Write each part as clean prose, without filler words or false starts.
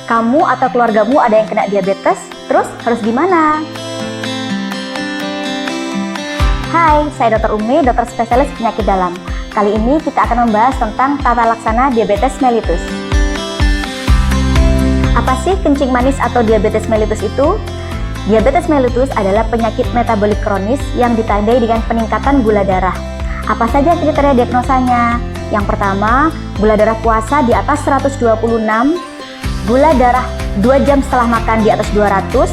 Kamu atau keluargamu ada yang kena diabetes? Terus harus gimana? Hai, saya Dr. Umi, dokter spesialis penyakit dalam. Kali ini kita akan membahas tentang tata laksana diabetes mellitus. Apa sih kencing manis atau diabetes mellitus itu? Diabetes mellitus adalah penyakit metabolik kronis yang ditandai dengan peningkatan gula darah. Apa saja kriteria diagnosanya? Yang pertama, gula darah puasa di atas 126, gula darah 2 jam setelah makan di atas 200,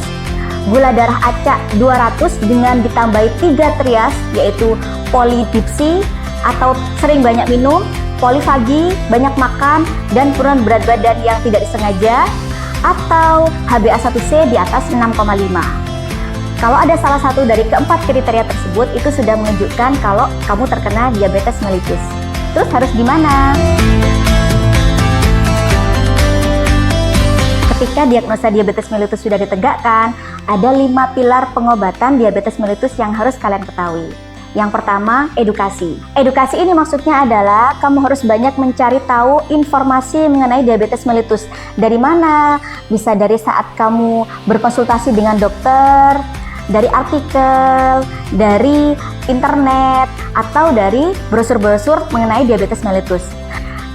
gula darah acak 200 dengan ditambahi 3 trias, yaitu polidipsi atau sering banyak minum, polifagi, banyak makan, dan penurunan berat badan yang tidak disengaja, atau HbA1c di atas 6,5. Kalau ada salah satu dari keempat kriteria tersebut, itu sudah menunjukkan kalau kamu terkena diabetes mellitus. Terus harus gimana? Ketika diagnosa diabetes mellitus sudah ditegakkan, ada 5 pilar pengobatan diabetes mellitus yang harus kalian ketahui. Yang pertama, edukasi. Edukasi ini maksudnya adalah kamu harus banyak mencari tahu informasi mengenai diabetes mellitus. Dari mana? Bisa dari saat kamu berkonsultasi dengan dokter, dari artikel, dari internet, atau dari brosur-brosur mengenai diabetes mellitus.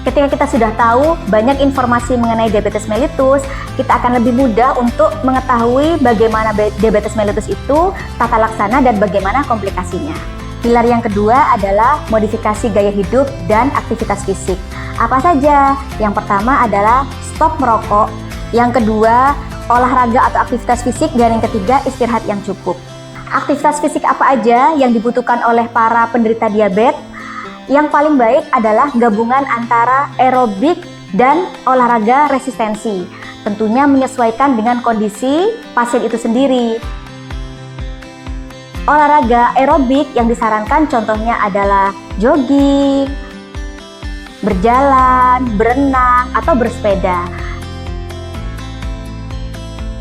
Ketika kita sudah tahu banyak informasi mengenai diabetes mellitus, kita akan lebih mudah untuk mengetahui bagaimana diabetes mellitus itu, tata laksana, dan bagaimana komplikasinya. Pilar yang kedua adalah modifikasi gaya hidup dan aktivitas fisik. Apa saja? Yang pertama adalah stop merokok, yang kedua olahraga atau aktivitas fisik, dan yang ketiga istirahat yang cukup. Aktivitas fisik apa aja yang dibutuhkan oleh para penderita diabetes? Yang paling baik adalah gabungan antara aerobik dan olahraga resistensi. Tentunya menyesuaikan dengan kondisi pasien itu sendiri. Olahraga aerobik yang disarankan contohnya adalah jogging, berjalan, berenang, atau bersepeda.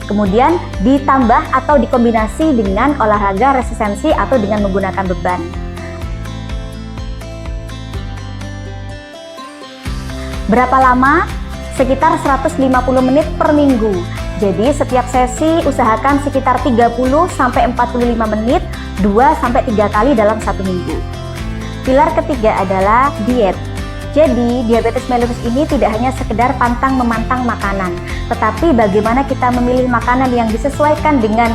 Kemudian ditambah atau dikombinasi dengan olahraga resistensi atau dengan menggunakan beban. Berapa lama? Sekitar 150 menit per minggu. Jadi setiap sesi usahakan sekitar 30-45 menit, 2-3 kali dalam 1 minggu. Pilar ketiga adalah diet. Jadi diabetes mellitus ini tidak hanya sekedar pantang memantang makanan, tetapi bagaimana kita memilih makanan yang disesuaikan dengan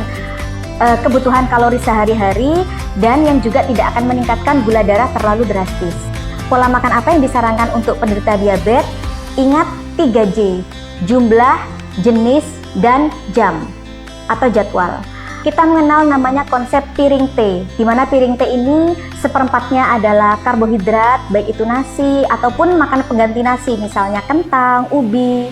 kebutuhan kalori sehari-hari dan yang juga tidak akan meningkatkan gula darah terlalu drastis. Pola makan apa yang disarankan untuk penderita diabetes? Ingat 3J, jumlah, jenis, dan jam atau jadwal. Kita mengenal namanya konsep piring T, di mana piring T ini seperempatnya adalah karbohidrat, baik itu nasi ataupun makanan pengganti nasi, misalnya kentang, ubi.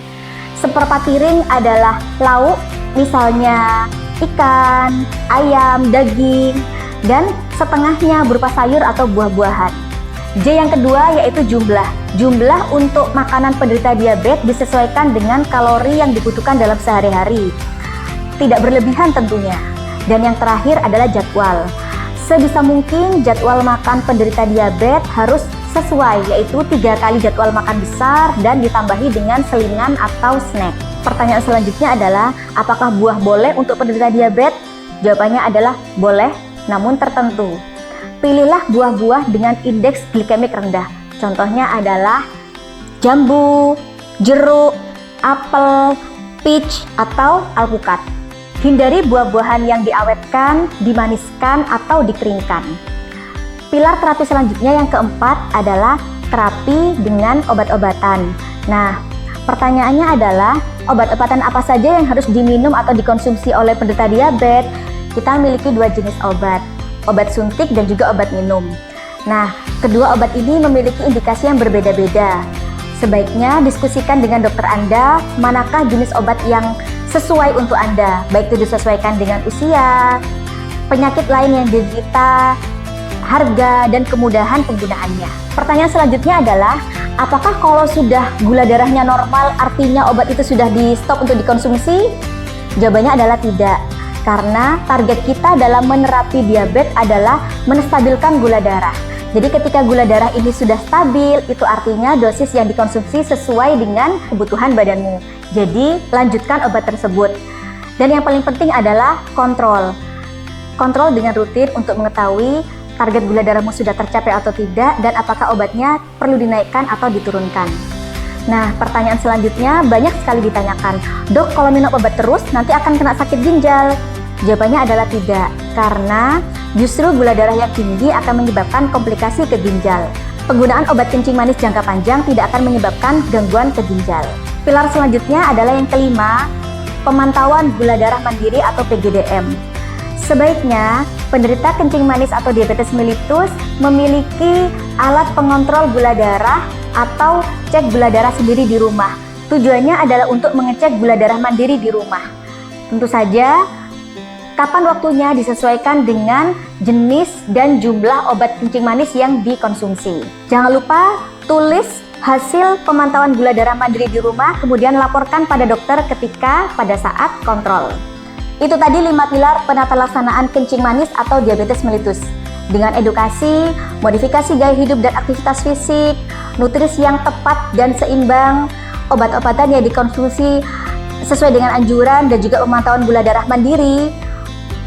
Seperempat piring adalah lauk, misalnya ikan, ayam, daging, dan setengahnya berupa sayur atau buah-buahan. J yang kedua yaitu jumlah. Jumlah untuk makanan penderita diabetes disesuaikan dengan kalori yang dibutuhkan dalam sehari-hari. Tidak berlebihan tentunya. Dan yang terakhir adalah jadwal. Sebisa mungkin jadwal makan penderita diabetes harus sesuai, yaitu 3 kali jadwal makan besar dan ditambahi dengan selingan atau snack. Pertanyaan selanjutnya adalah, apakah buah boleh untuk penderita diabetes? Jawabannya adalah boleh, namun tertentu. Pilihlah buah-buah dengan indeks glikemik rendah. Contohnya adalah jambu, jeruk, apel, peach, atau alpukat. Hindari buah-buahan yang diawetkan, dimaniskan, atau dikeringkan. Pilar terapi selanjutnya yang keempat adalah terapi dengan obat-obatan. Nah, pertanyaannya adalah obat-obatan apa saja yang harus diminum atau dikonsumsi oleh penderita diabetes? Kita memiliki 2 jenis obat. Obat suntik dan juga obat minum. Nah, kedua obat ini memiliki indikasi yang berbeda-beda. Sebaiknya diskusikan dengan dokter Anda manakah jenis obat yang sesuai untuk Anda, baik itu disesuaikan dengan usia, penyakit lain yang diderita, harga, dan kemudahan penggunaannya. Pertanyaan selanjutnya adalah, apakah kalau sudah gula darahnya normal artinya obat itu sudah di stop untuk dikonsumsi? Jawabannya adalah tidak. Karena target kita dalam menerapi diabetes adalah menstabilkan gula darah. Jadi ketika gula darah ini sudah stabil, itu artinya dosis yang dikonsumsi sesuai dengan kebutuhan badanmu. Jadi lanjutkan obat tersebut. Dan yang paling penting adalah kontrol. Kontrol dengan rutin untuk mengetahui target gula darahmu sudah tercapai atau tidak, dan apakah obatnya perlu dinaikkan atau diturunkan. Nah, pertanyaan selanjutnya banyak sekali ditanyakan, dok, kalau minum obat terus nanti akan kena sakit ginjal? Jawabannya adalah tidak, karena justru gula darah yang tinggi akan menyebabkan komplikasi ke ginjal. Penggunaan obat kencing manis jangka panjang tidak akan menyebabkan gangguan ke ginjal. Pilar selanjutnya adalah yang kelima, pemantauan gula darah mandiri atau PGDM. Sebaiknya penderita kencing manis atau diabetes mellitus memiliki alat pengontrol gula darah atau cek gula darah sendiri di rumah. Tujuannya adalah untuk mengecek gula darah mandiri di rumah. Tentu saja, kapan waktunya disesuaikan dengan jenis dan jumlah obat kencing manis yang dikonsumsi. Jangan lupa tulis hasil pemantauan gula darah mandiri di rumah, kemudian laporkan pada dokter ketika pada saat kontrol. Itu tadi 5 pilar penata laksanaan kencing manis atau diabetes mellitus. Dengan edukasi, modifikasi gaya hidup dan aktivitas fisik, nutrisi yang tepat dan seimbang, obat-obatan yang dikonsumsi sesuai dengan anjuran, dan juga pemantauan gula darah mandiri,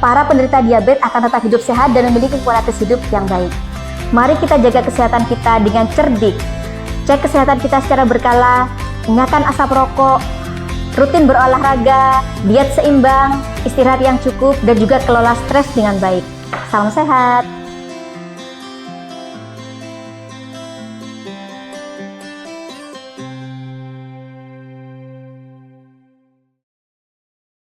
para penderita diabetes akan tetap hidup sehat dan memiliki kualitas hidup yang baik. Mari kita jaga kesehatan kita dengan cerdik. Cek kesehatan kita secara berkala, ingatkan asap rokok, rutin berolahraga, diet seimbang, istirahat yang cukup, dan juga kelola stres dengan baik. Salam sehat!